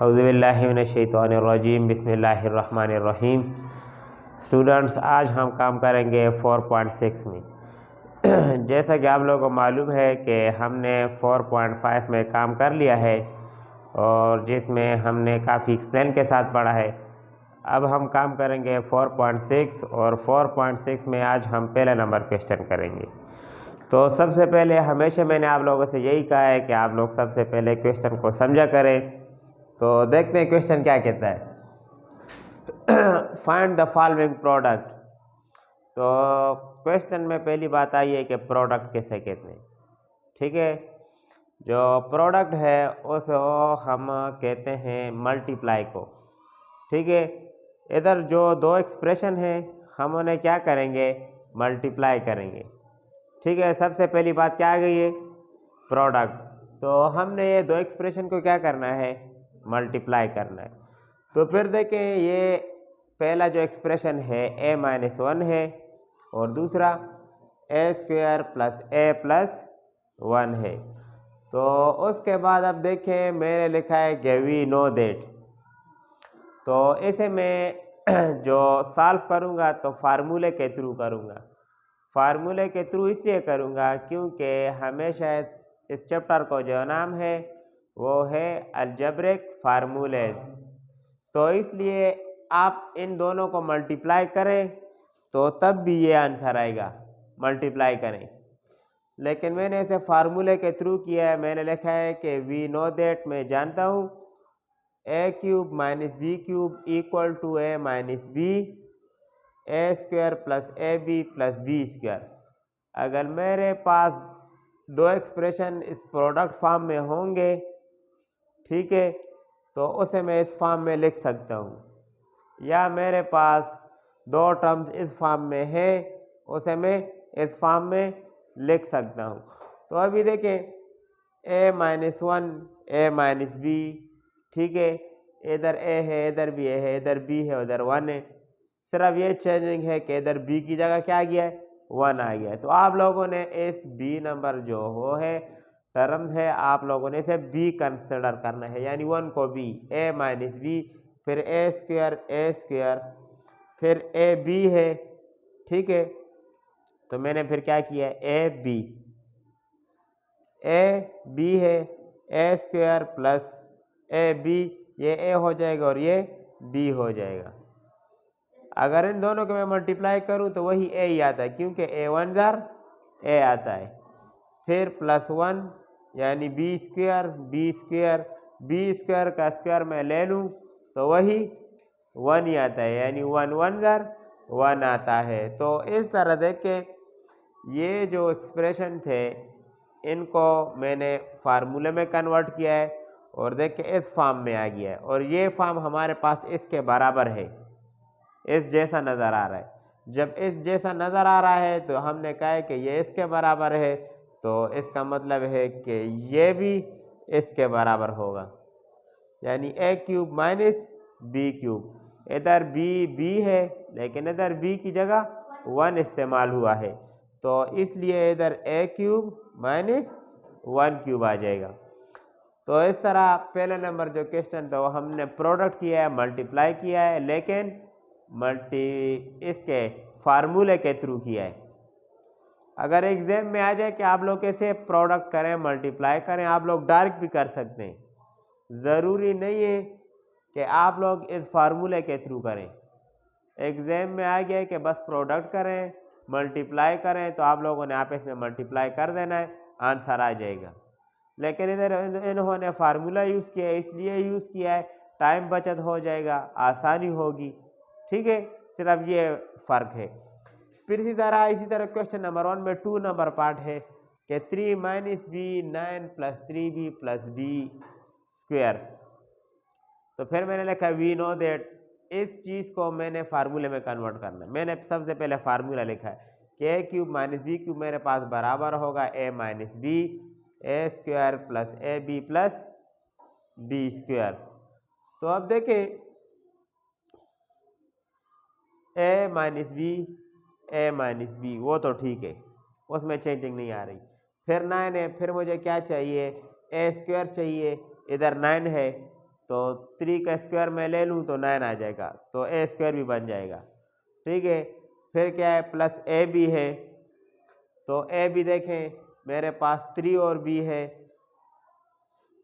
औज़ुबिल्लाहिमिनश्शैतानिर्रजीम बिस्मिल्लाहिर्रहमानिर्रहीम। स्टूडेंट्स, आज हम काम करेंगे 4.6 में। जैसा कि आप लोगों को मालूम है कि हमने 4.5 में काम कर लिया है और जिसमें हमने काफ़ी एक्सप्लेन के साथ पढ़ा है। अब हम काम करेंगे 4.6 और 4.6 में आज हम पहला नंबर क्वेश्चन करेंगे। तो सबसे पहले हमेशा मैंने आप लोगों से यही कहा है कि आप लोग सबसे पहले क्वेश्चन को समझा करें। तो देखते हैं क्वेश्चन क्या कहता है। Find the following product. तो क्वेश्चन में पहली बात आई है कि प्रोडक्ट किसे कहते हैं। ठीक है, जो प्रोडक्ट है उसको हम कहते हैं मल्टीप्लाई को। ठीक है, इधर जो दो एक्सप्रेशन है हम उन्हें क्या करेंगे, मल्टीप्लाई करेंगे। ठीक है, सबसे पहली बात क्या आ गई है, प्रोडक्ट। तो हमने ये दो एक्सप्रेशन को क्या करना है, मल्टीप्लाई करना है। तो फिर देखें, ये पहला जो एक्सप्रेशन है a-1 है और दूसरा a² + a+1 है। तो उसके बाद अब देखें, मैंने लिखा है कि वी नो दैट। तो इसे मैं जो सॉल्व करूँगा तो फार्मूले के थ्रू करूँगा। फार्मूले के थ्रू इसलिए करूँगा क्योंकि हमेशा इस चैप्टर को जो नाम है वो है अलजेब्रिक फार्मूलेज। तो इसलिए आप इन दोनों को मल्टीप्लाई करें तो तब भी ये आंसर आएगा, मल्टीप्लाई करें। लेकिन मैंने इसे फार्मूले के थ्रू किया है। मैंने लिखा है कि वी नो दैट, मैं जानता हूँ a³ - b³ = a - b, a² + ab + b²। अगर मेरे पास दो एक्सप्रेशन इस प्रोडक्ट फॉर्म में होंगे, ठीक है, तो उसे मैं इस फॉर्म में लिख सकता हूँ। या मेरे पास दो टर्म्स इस फॉर्म में है, उसे मैं इस फॉर्म में लिख सकता हूँ। तो अभी देखें, a-1 a - b, ठीक है, इधर a है, इधर भी a है, इधर b है, उधर 1 है। सिर्फ ये चेंजिंग है कि इधर b की जगह क्या आ गया है, 1 आ गया है। तो आप लोगों ने इस b नंबर जो वो है टर्म है, आप लोगों ने इसे b कंसिडर करना है, यानी 1 को b, a - b, फिर a², फिर ab है। ठीक है, तो मैंने फिर क्या किया है, ab है, a² + ab, ये a हो जाएगा और ये b हो जाएगा। अगर इन दोनों को मैं मल्टीप्लाई करूं तो वही a ही आता है, क्योंकि a1 जार a आता है। फिर +1 यानी b² का स्क्वायर मैं ले लूं तो वही 1 ही आता है, यानी 1 जार 1 आता है। तो इस तरह देख के ये जो एक्सप्रेशन थे इनको मैंने फार्मूले में कन्वर्ट किया है और देख के इस फॉर्म में आ गया है। और ये फॉर्म हमारे पास इसके बराबर है, इस जैसा नज़र आ रहा है। जब इस जैसा नज़र आ रहा है तो हमने कहा है कि ये इसके बराबर है, तो इसका मतलब है कि ये भी इसके बराबर होगा, यानी a³ - b³। इधर b है, लेकिन इधर b की जगह 1 इस्तेमाल हुआ है, तो इसलिए इधर a³ - 1³ आ जाएगा। तो इस तरह पहले नंबर जो क्वेश्चन था वो हमने प्रोडक्ट किया है, मल्टीप्लाई किया है, लेकिन इसके फार्मूले के थ्रू किया है। अगर एग्जाम में आ जाए कि आप लोग कैसे प्रोडक्ट करें, मल्टीप्लाई करें, आप लोग डायरेक्ट भी कर सकते हैं। ज़रूरी नहीं है कि आप लोग इस फार्मूले के थ्रू करें। एग्जाम में आ गया कि बस प्रोडक्ट करें, मल्टीप्लाई करें, तो आप लोगों ने आपस में मल्टीप्लाई कर देना है, आंसर आ जाएगा। लेकिन इधर इन्होंने फार्मूला यूज़ किया है, इसलिए यूज़ किया है, टाइम बचत हो जाएगा, आसानी होगी। ठीक है, सिर्फ ये फ़र्क है। फिर इसी तरह क्वेश्चन नंबर 1 में 2 नंबर पार्ट है कि 3 - b 9 + 3b + b²। तो फिर मैंने लिखा वी नो दैट। इस चीज़ को मैंने फार्मूले में कन्वर्ट करना है। मैंने सबसे पहले फार्मूला लिखा है कि a³ - b³ मेरे पास बराबर होगा a - b, a² + ab + b²। तो अब देखें, a - b वो तो ठीक है, उसमें चेंजिंग नहीं आ रही। फिर 9 है, फिर मुझे क्या चाहिए, a² चाहिए, इधर 9 है, तो 3 का स्क्वायर मैं ले लूँ तो 9 आ जाएगा, तो ए स्क्वायर भी बन जाएगा। ठीक है, फिर क्या है, प्लस ए बी है, तो ए भी देखें मेरे पास 3 और बी है,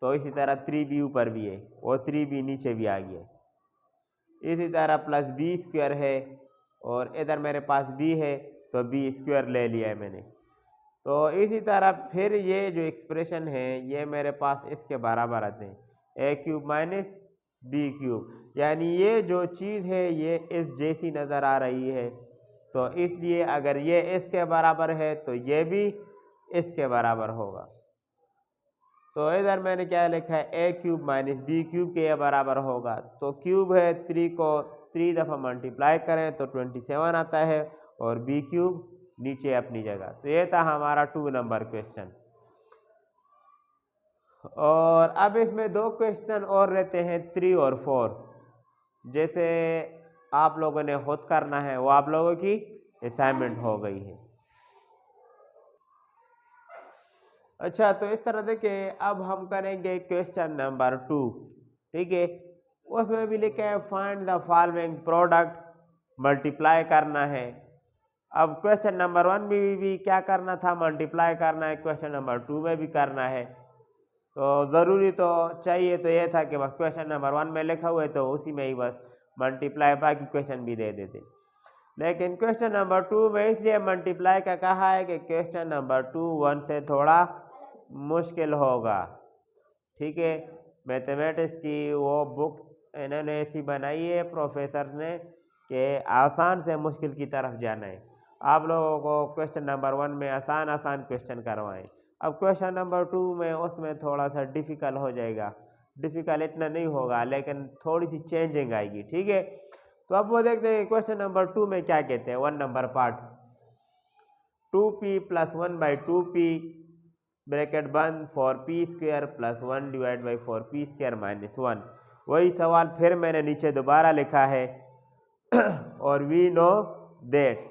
तो इसी तरह 3b ऊपर भी है और 3b नीचे भी आ गया। इसी तरह प्लस बी स्क्वायर है और इधर मेरे पास b है, तो b स्क्वायर ले लिया है मैंने। तो इसी तरह फिर ये जो एक्सप्रेशन है ये मेरे पास इसके बराबर आते हैं, ए क्यूब माइनस बी क्यूब, यानी ये जो चीज़ है ये इस जैसी नज़र आ रही है, तो इसलिए अगर ये इसके बराबर है तो ये भी इसके बराबर होगा। तो इधर मैंने क्या लिखा है, A cube minus B cube के ये बराबर होगा। तो क्यूब है, 3 को 3 दफ़ा मल्टीप्लाई करें तो 27 आता है और बी क्यूब नीचे अपनी जगह। तो ये था हमारा 2 नंबर क्वेश्चन। और अब इसमें 2 क्वेश्चन और रहते हैं 3 और 4, जैसे आप लोगों ने खुद करना है, वो आप लोगों की असाइनमेंट हो गई है। अच्छा, तो इस तरह देखिए अब हम करेंगे क्वेश्चन नंबर 2। ठीक है, उसमें भी लिखा है find the following product, multiply करना है। अब क्वेश्चन नंबर 1 में भी क्या करना था, मल्टीप्लाई करना है, क्वेश्चन नंबर 2 में भी करना है। तो ज़रूरी तो चाहिए तो ये था कि बस क्वेश्चन नंबर 1 में लिखा हुआ है तो उसी में ही बस मल्टीप्लाई, बाकी क्वेश्चन भी दे देते। लेकिन क्वेश्चन नंबर 2 में इसलिए मल्टीप्लाई का कहा है कि क्वेश्चन नंबर 2 1 से थोड़ा मुश्किल होगा। ठीक है, मैथमेटिक्स की वो बुक इन्होंने ऐसी बनाई है प्रोफेसर ने कि आसान से मुश्किल की तरफ जाना है। आप लोगों को क्वेश्चन नंबर 1 में आसान आसान क्वेश्चन करवाएं, अब क्वेश्चन नंबर 2 में उसमें थोड़ा सा डिफ़िकल्ट हो जाएगा। डिफ़िकल्ट इतना नहीं होगा लेकिन थोड़ी सी चेंजिंग आएगी। ठीक है, तो अब वो देखते हैं क्वेश्चन नंबर 2 में क्या कहते हैं। 1 number part, 2p + 1/2p bracket बंद 4p square + 1 divide by 4p square minus 1। वही सवाल फिर मैंने नीचे दोबारा लिखा है और वी नो दैट,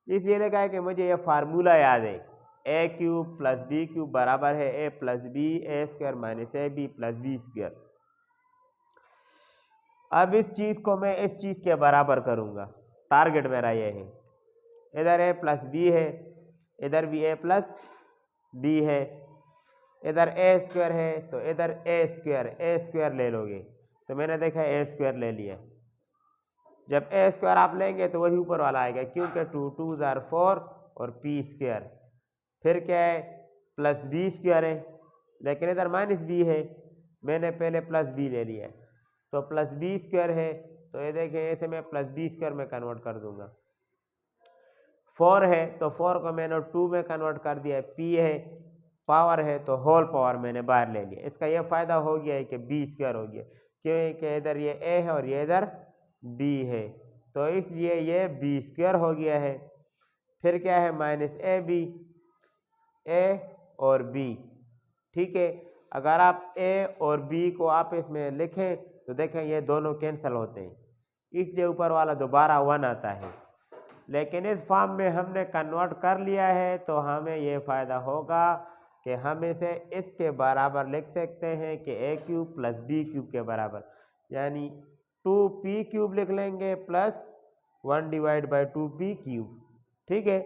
इसलिए लिखा है कि मुझे ये फार्मूला याद है, A cube plus B cube बराबर है A plus B A square minus A B plus B square. अब इस चीज़ को मैं इस चीज़ के बराबर करूँगा, टारगेट मेरा ये है। इधर ए प्लस बी है, इधर भी ए प्लस बी है, इधर ए स्क्वायर है तो इधर ए स्क्वायर ले लोगे, तो मैंने देखा ए स्क्वायर ले लिया। जब ए स्क्वायर आप लेंगे तो वही ऊपर वाला आएगा, क्योंकि 2 2 = 4 और पी स्क्वायर। फिर क्या है, प्लस बी स्क्वायर है, लेकिन इधर माइनस बी है, मैंने पहले प्लस बी ले लिया है, तो प्लस बी स्क्वायर है, तो ये देखें ऐसे मैं प्लस बी स्क्वायर में कन्वर्ट कर दूंगा। 4 है तो 4 को मैंने 2 में कन्वर्ट कर दिया है, पी है, पावर है तो होल पावर मैंने बाहर ले लिया। इसका यह फ़ायदा हो गया है कि बी स्क्वायर हो गया, क्योंकि इधर ये ए है और ये इधर बी है, तो इसलिए ये बी स्क्वायर हो गया है। फिर क्या है, माइनस ए बी, ए और बी। ठीक है, अगर आप ए और बी को आपस में लिखें तो देखें ये दोनों कैंसिल होते हैं, इसलिए ऊपर वाला दोबारा 1 आता है। लेकिन इस फॉर्म में हमने कन्वर्ट कर लिया है तो हमें ये फ़ायदा होगा कि हम इसे इसके बराबर लिख सकते हैं कि A cube plus B cube के बराबर, यानी 2p क्यूब लिख लेंगे plus 1 divide by 2p cube. ठीक है,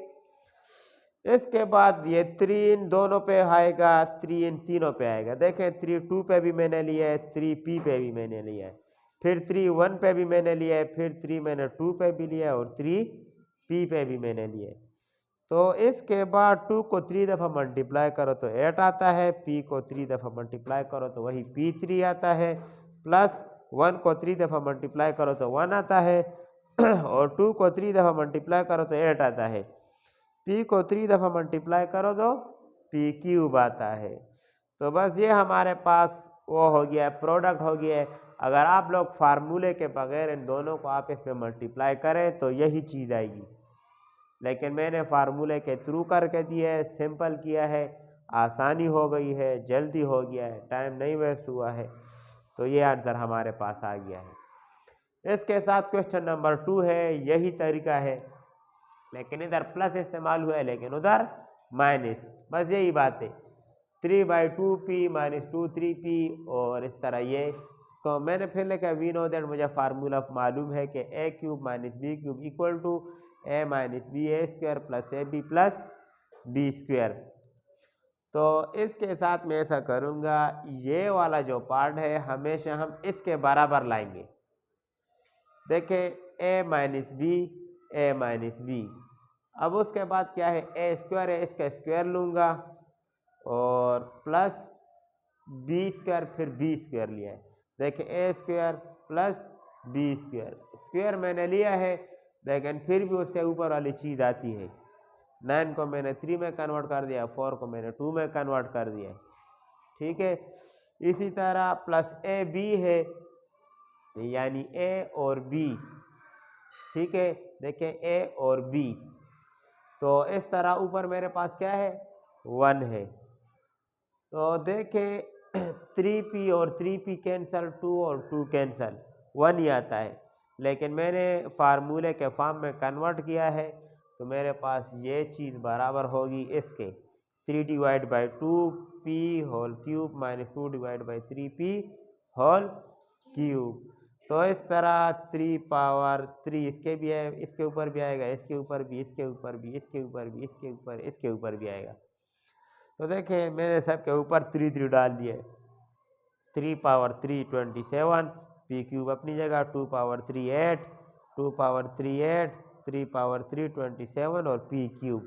इसके बाद ये 3 इन दोनों पे आएगा, 3 इन तीनों पे आएगा। देखें 3 2 पे भी मैंने लिया है, 3p पे भी मैंने लिया है, फिर 3 1 पे भी मैंने लिया है, फिर 3 मैंने 2 पे भी लिया है और 3p पे भी मैंने लिया है। तो इसके बाद 2 को 3 दफ़ा मल्टीप्लाई करो तो 8 आता है, p को 3 दफ़ा मल्टीप्लाई करो तो वही p3 आता है, प्लस 1 को 3 दफ़ा मल्टीप्लाई करो तो 1 आता है और 2 को 3 दफ़ा मल्टीप्लाई करो तो 8 आता है, p को 3 दफ़ा मल्टीप्लाई करो तो p क्यूब आता है। तो बस ये हमारे पास वो हो गया, प्रोडक्ट हो गया है। अगर आप लोग फार्मूले के बगैर इन दोनों को आप इसमें मल्टीप्लाई करें तो यही चीज़ आएगी, लेकिन मैंने फार्मूले के थ्रू करके दिया है, सिंपल किया है, आसानी हो गई है, जल्दी हो गया है, टाइम नहीं वेस्ट हुआ है, तो ये आंसर हमारे पास आ गया है। इसके साथ क्वेश्चन नंबर 2 है, यही तरीका है, लेकिन इधर प्लस इस्तेमाल हुआ है लेकिन उधर माइनस, बस यही बात है। 3/2p - 2 3p और इस तरह ये तो मैंने फिर लिखा वी नो दैट, मुझे फार्मूला मालूम है कि A cube minus B cube equal to A minus B A square plus A B plus B square. तो इसके साथ मैं ऐसा करूँगा, ये वाला जो पार्ट है हमेशा हम इसके बराबर लाएंगे। देखें ए माइनस बी, अब उसके बाद क्या है, ए स्क्वायर है, इसका स्क्वायर लूँगा और प्लस बी स्क्वायर, फिर बी स्क्वायर लिया है। देखिए A square plus B square, square मैंने लिया है, लेकिन फिर भी उससे ऊपर वाली चीज़ आती है। 9 को मैंने 3 में कन्वर्ट कर दिया, 4 को मैंने 2 में कन्वर्ट कर दिया, ठीक है। इसी तरह प्लस ए बी है, यानी ए और बी, ठीक है। देखिए ए और बी, तो इस तरह ऊपर मेरे पास क्या है, 1 है। तो देखें 3p और 3p कैंसल, 2 और 2 कैंसल, 1 ही आता है। लेकिन मैंने फार्मूले के फॉर्म में कन्वर्ट किया है, तो मेरे पास ये चीज़ बराबर होगी इसके 3 divide by 2p whole cube minus 2 divide by 3p whole cube. तो इस तरह 3 पावर 3 इसके भी है, इसके ऊपर भी आएगा, इसके ऊपर भी, इसके ऊपर भी, इसके ऊपर भी, इसके ऊपर, इसके ऊपर भी आएगा। तो देखें मैंने सब के ऊपर 3 3 डाल दिए, 3 पावर 3 27, पी क्यूब अपनी जगह, 2 पावर 3 8, 2 पावर 3 8, 3 पावर 3 27 और पी क्यूब।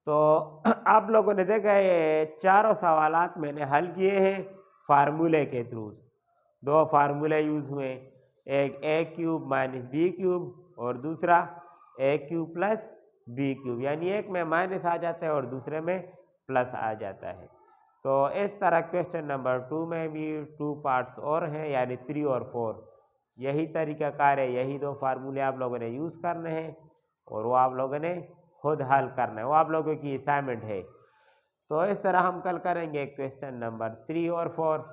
तो आप लोगों ने देखा ये चारों सवालात मैंने हल किए हैं फार्मूले के थ्रू। 2 फार्मूले यूज़ हुए, एक ए क्यूब माइनस बी क्यूब और दूसरा ए क्यूब प्लस बी क्यूब, यानी एक में माइनस आ जाता है और दूसरे में प्लस आ जाता है। तो इस तरह क्वेश्चन नंबर 2 में भी 2 पार्ट्स और हैं, यानी 3 और 4। यही तरीक़ाकार है, यही 2 फार्मूले आप लोगों ने यूज़ करने हैं और वो आप लोगों ने खुद हल करना है, वो आप लोगों की असाइनमेंट है। तो इस तरह हम कल करेंगे क्वेश्चन नंबर 3 और 4,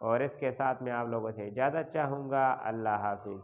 और इसके साथ मैं आप लोगों से इजाज़त चाहूँगा। अल्लाह हाफिज़।